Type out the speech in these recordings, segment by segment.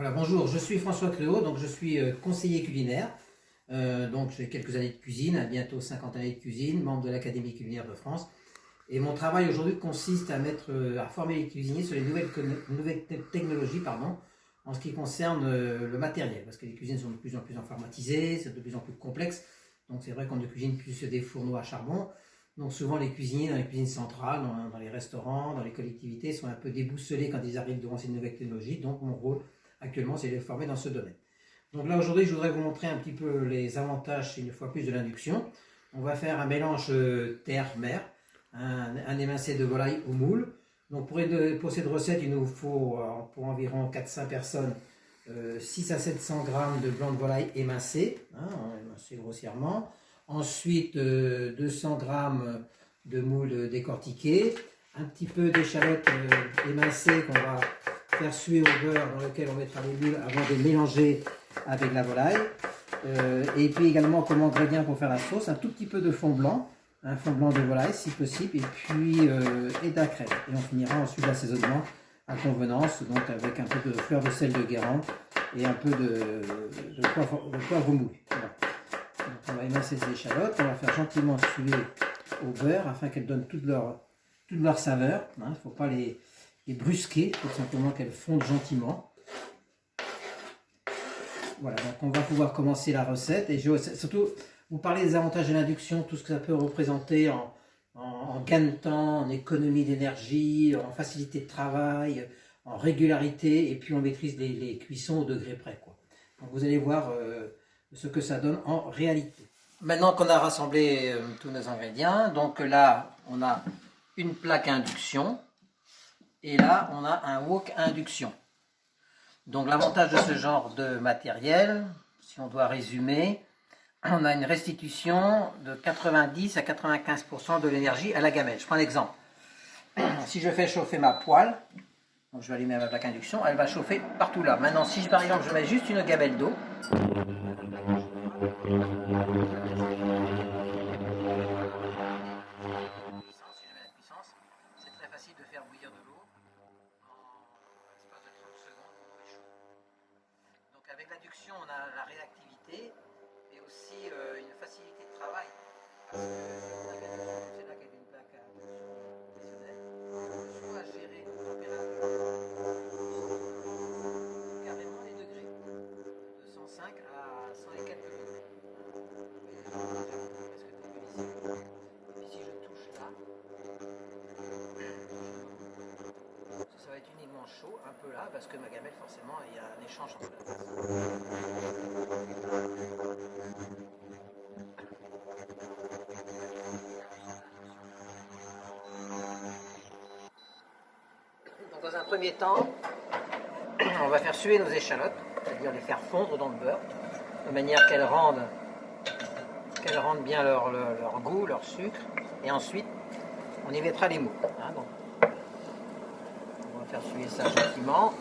Voilà, bonjour, je suis François Cléaud, donc je suis conseiller culinaire. Donc j'ai quelques années de cuisine, bientôt 50 années de cuisine, membre de l'Académie culinaire de France. Et mon travail aujourd'hui consiste à former les cuisiniers sur les nouvelles technologies, en ce qui concerne le matériel, parce que les cuisines sont de plus en plus informatisées, c'est de plus en plus complexe. Donc c'est vrai qu'on ne cuisine plus sur des fourneaux à charbon. Donc souvent les cuisiniers dans les cuisines centrales, dans les restaurants, dans les collectivités, sont un peu déboussolés quand ils arrivent devant ces nouvelles technologies. Donc mon rôle actuellement, c'est de les former dans ce domaine. Donc là aujourd'hui, je voudrais vous montrer un petit peu les avantages, une fois plus, de l'induction. On va faire un mélange terre-mer, un émincé de volaille au moule. Donc pour cette recette, il nous faut pour environ 400 personnes 6 à 700 grammes de blanc de volaille émincé, émincé grossièrement. Ensuite 200 grammes de moule décortiqué, un petit peu d'échalotes émincées qu'on va faire suer au beurre dans lequel on mettra les moules avant de mélanger avec la volaille. Et puis également comme ingrédient pour faire la sauce, un tout petit peu de fond blanc, un fond blanc de volaille si possible, et puis et de la crème. Et on finira ensuite l'assaisonnement à convenance, donc avec un peu de fleur de sel de Guérande et un peu de poivre moulu. Voilà. Donc on va émincer ces échalotes, on va faire gentiment suer au beurre afin qu'elles donnent toute leur saveur. Il ne faut pas les brusquer, tout simplement qu'elles fondent gentiment. Voilà, donc on va pouvoir commencer la recette et je vais surtout vous parler des avantages de l'induction, tout ce que ça peut représenter en gain de temps, en économie d'énergie, en facilité de travail, en régularité, et puis on maîtrise les cuissons au degré près, quoi. Donc vous allez voir ce que ça donne en réalité. Maintenant qu'on a rassemblé tous nos ingrédients, donc là on a une plaque à induction et là on a un wok à induction. Donc l'avantage de ce genre de matériel, si on doit résumer, on a une restitution de 90 à 95% de l'énergie à la gamelle. Je prends un exemple. Si je fais chauffer ma poêle, donc je vais allumer ma plaque à induction, elle va chauffer partout là. Maintenant, si par exemple je mets juste une gamelle d'eau, c'est très facile de faire bouillir de l'eau en l'espace de 30 secondes pour réchauffer. Donc avec l'induction, on a la réactivité, mais aussi une facilité de travail. Parce que c'est là qu'avec une plaque à induction professionnelle, soit gérer une température carrément les degrés, de 105 à 100 et quelques degrés. Et puis si je touche là, ça va être uniquement chaud, un peu là, parce que ma gamelle, forcément, il y a un échange entre la masse. Donc dans un premier temps, on va faire suer nos échalotes, c'est-à-dire les faire fondre dans le beurre, de manière qu'elles rendent bien leur goût, leur sucre, et ensuite on y mettra les moules. Donc, on va faire suer ça gentiment.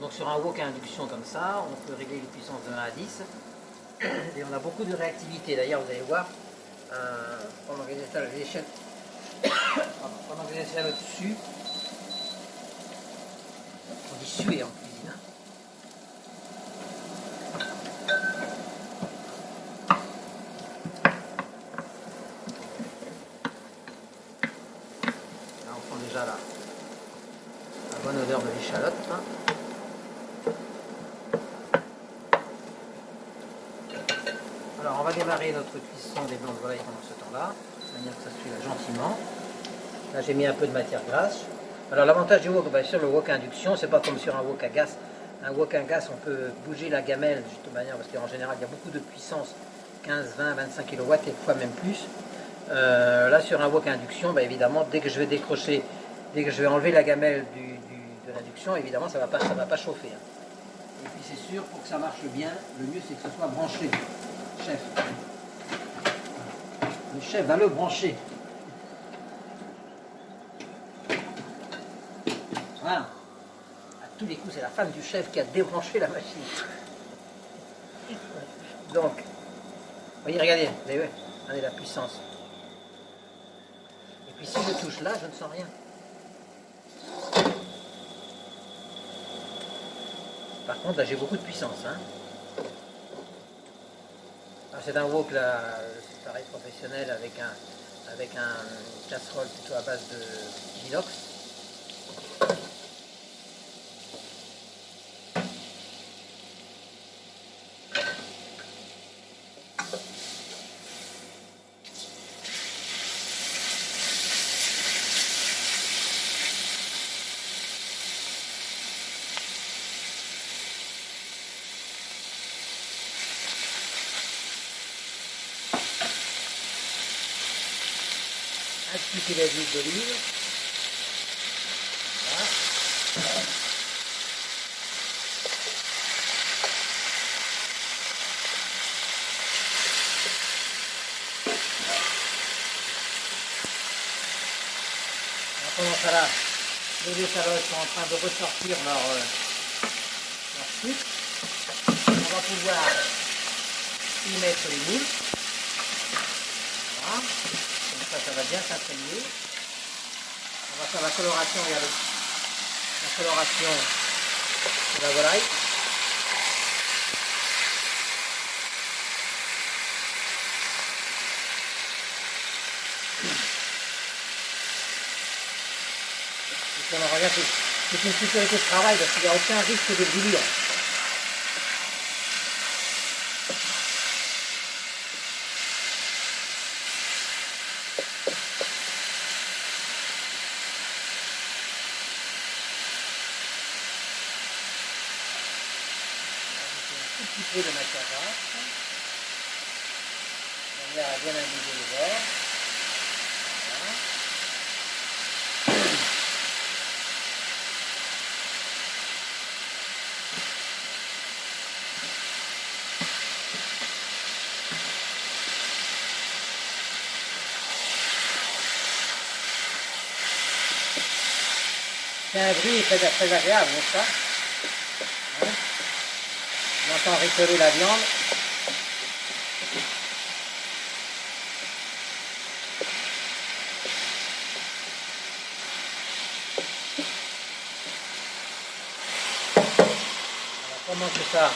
Donc sur un wok à induction comme ça, on peut régler les puissances de 1 à 10, et on a beaucoup de réactivité. D'ailleurs, vous allez voir, pendant que les échalotes dessus, on dit suer en cuisine. Là, on sent déjà la bonne odeur de l'échalote. Alors, on va démarrer notre cuisson des blancs de volaille pendant ce temps-là, de manière que ça suive gentiment. Là, j'ai mis un peu de matière grasse. Alors, l'avantage du wok, sur le wok à induction, c'est pas comme sur un wok à gaz. Un wok à gaz, on peut bouger la gamelle de toute manière, parce qu'en général, il y a beaucoup de puissance, 15, 20, 25 kW, quelquefois même plus. Là, sur un wok à induction, évidemment, dès que je vais décrocher, dès que je vais enlever la gamelle de l'induction, évidemment, ça va pas chauffer. Et puis, c'est sûr, pour que ça marche bien, le mieux, c'est que ce soit branché. Chef. Le chef va le brancher. Voilà. À tous les coups, c'est la femme du chef qui a débranché la machine. Donc, vous voyez, regardez, vous avez vu, regardez la puissance. Et Puis si je touche là, je ne sens rien. Par contre, là, j'ai beaucoup de puissance. Hein. C'est un wok là, pareil professionnel avec un casserole plutôt à base d'inox. Un petit filet d'huile d'olive. Voilà. Pendant ça là, les échalotes sont en train de ressortir leur sucre. On va pouvoir y mettre les moules. Voilà. Ça va bien s'imprégner. On va faire la coloration, regardez. La coloration de la volaille. Et puis on en revient, c'est une sécurité de travail parce qu'il n'y a aucun risque de brûlure. Un petit peu de macaron, de manière à bien imbiber les bords. Voilà. C'est un bruit très agréable, n'est-ce pas? Hein? On entend ricoler la viande. Alors, pendant que ça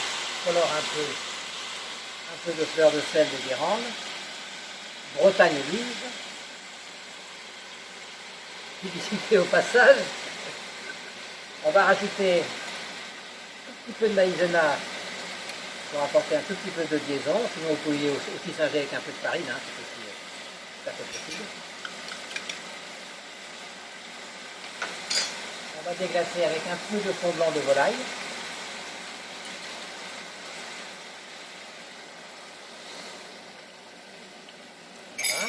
colore un peu de fleur de sel de Guérande, Bretagne vive, publicité au passage, on va rajouter un petit peu de maïzena pour apporter un tout petit peu de liaison, sinon vous pouvez aussi singer avec un peu de farine, hein, c'est aussi tout à fait possible. On va déglacer avec un peu de fond blanc de volaille. Voilà.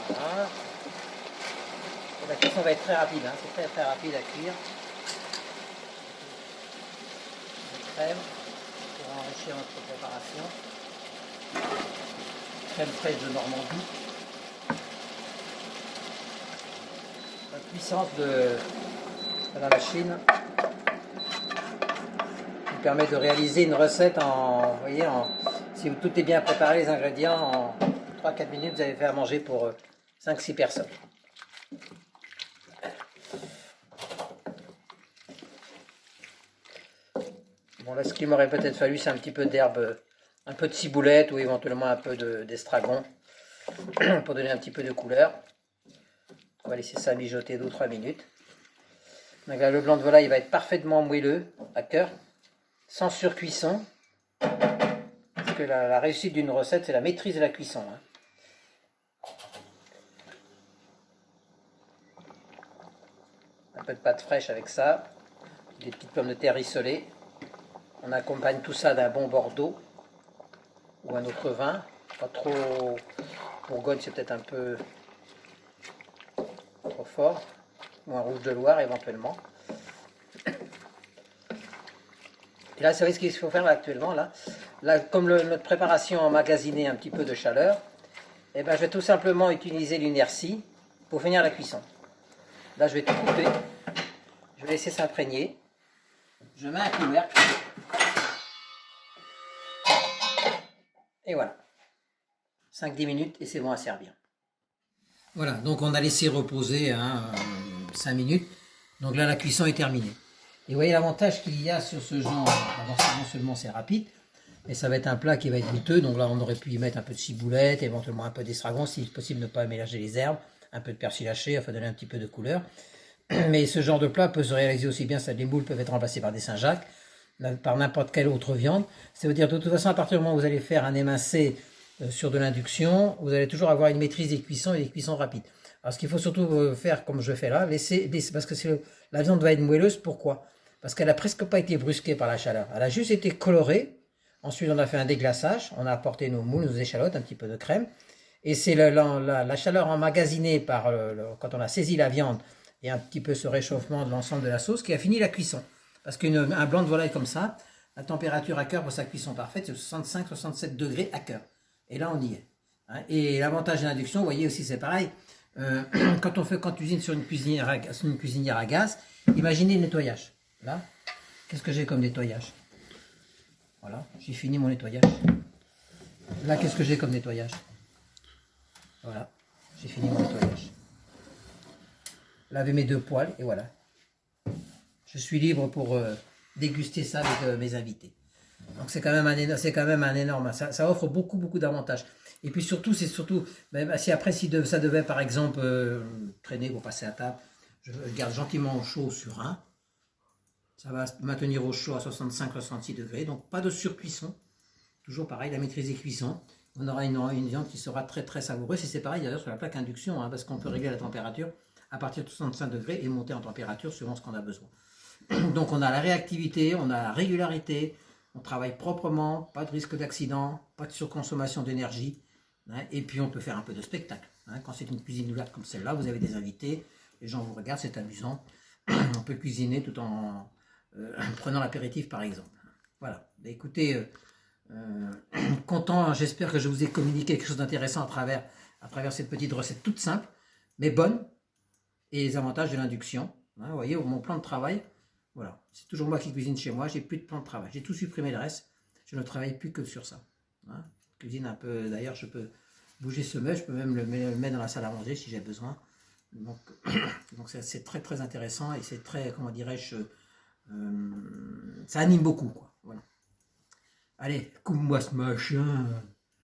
Voilà. La cuisson va être très rapide, hein. C'est très rapide à cuire. Crème pour enrichir notre préparation. Crème fraîche de Normandie. La puissance de la Chine nous permet de réaliser une recette en, vous voyez, si tout est bien préparé, les ingrédients, en 3-4 minutes, vous avez fait à manger pour 5-6 personnes. Bon, là, ce qu'il m'aurait peut-être fallu, c'est un petit peu d'herbe, un peu de ciboulette ou éventuellement un peu d'estragon pour donner un petit peu de couleur. On va laisser ça mijoter 2 ou 3 minutes. Donc là, le blanc de volaille va être parfaitement moelleux à cœur, sans surcuisson. Parce que la réussite d'une recette, c'est la maîtrise de la cuisson. Hein. Un peu de pâte fraîche avec ça, des petites pommes de terre rissolées. On accompagne tout ça d'un bon Bordeaux ou un autre vin. Pas trop. Bourgogne, c'est peut-être un peu trop fort. Ou un rouge de Loire éventuellement. Et là, vous savez ce qu'il faut faire là, actuellement là, comme notre préparation a emmagasiné un petit peu de chaleur, Eh ben, je vais tout simplement utiliser l'inertie pour finir la cuisson. Là, je vais tout couper. Je vais laisser s'imprégner. Je mets un couvercle. Et voilà. 5-10 minutes et c'est bon à servir. Voilà, donc on a laissé reposer 5 minutes. Donc là, la cuisson est terminée. Et vous voyez l'avantage qu'il y a sur ce genre. D'abord, non seulement c'est rapide, mais ça va être un plat qui va être goûteux. Donc là, on aurait pu y mettre un peu de ciboulette, éventuellement un peu d'estragon, si possible ne pas mélanger les herbes, un peu de persil haché, afin de donner un petit peu de couleur. Mais ce genre de plat peut se réaliser aussi bien, les moules peuvent être remplacés par des Saint-Jacques, par n'importe quelle autre viande. Ça veut dire de toute façon, à partir du moment où vous allez faire un émincé sur de l'induction, vous allez toujours avoir une maîtrise des cuissons et des cuissons rapides. Alors ce qu'il faut surtout faire, comme je fais là, parce que la viande va être moelleuse, pourquoi? Parce qu'elle n'a presque pas été brusquée par la chaleur. Elle a juste été colorée. Ensuite, on a fait un déglaçage. On a apporté nos moules, nos échalotes, un petit peu de crème. Et c'est la chaleur emmagasinée quand on a saisi la viande et un petit peu ce réchauffement de l'ensemble de la sauce qui a fini la cuisson. Parce qu'un blanc de volaille comme ça, la température à cœur pour sa cuisson parfaite, c'est 65-67 degrés à cœur. Et là, on y est. Et l'avantage de l'induction, vous voyez aussi, c'est pareil. Quand on cuisine sur une cuisinière à gaz, imaginez le nettoyage. Là, qu'est-ce que j'ai comme nettoyage? Voilà, j'ai fini mon nettoyage. Là, qu'est-ce que j'ai comme nettoyage? Voilà, j'ai fini mon nettoyage. Laver mes 2 poêles et voilà. Je suis libre pour déguster ça avec mes invités. Donc c'est quand même un énorme. Ça offre beaucoup d'avantages. Et puis surtout, même si après, ça devait par exemple traîner pour passer à table, je garde gentiment au chaud sur 1. Ça va maintenir au chaud à 65-66 degrés, donc pas de surcuisson. Toujours pareil, la maîtrise des cuissons. On aura une viande qui sera très savoureuse. Et c'est pareil d'ailleurs sur la plaque induction, parce qu'on peut régler la température à partir de 65 degrés et monter en température selon ce qu'on a besoin. Donc on a la réactivité, on a la régularité, on travaille proprement, pas de risque d'accident, pas de surconsommation d'énergie. Et puis on peut faire un peu de spectacle. Quand c'est une cuisine ouverte comme celle-là, vous avez des invités, les gens vous regardent, c'est amusant. On peut cuisiner tout en prenant l'apéritif par exemple. Voilà, écoutez, content, j'espère que je vous ai communiqué quelque chose d'intéressant à travers cette petite recette toute simple, mais bonne, et les avantages de l'induction. Vous voyez, mon plan de travail, voilà, c'est toujours moi qui cuisine chez moi, j'ai plus de plan de travail, j'ai tout supprimé le reste, je ne travaille plus que sur ça. Cuisine un peu, d'ailleurs je peux bouger ce meuble, je peux même le mettre dans la salle à manger si j'ai besoin. Donc c'est très intéressant et c'est très, comment dirais-je, ça anime beaucoup, quoi. Voilà. Allez, coupe-moi ce machin.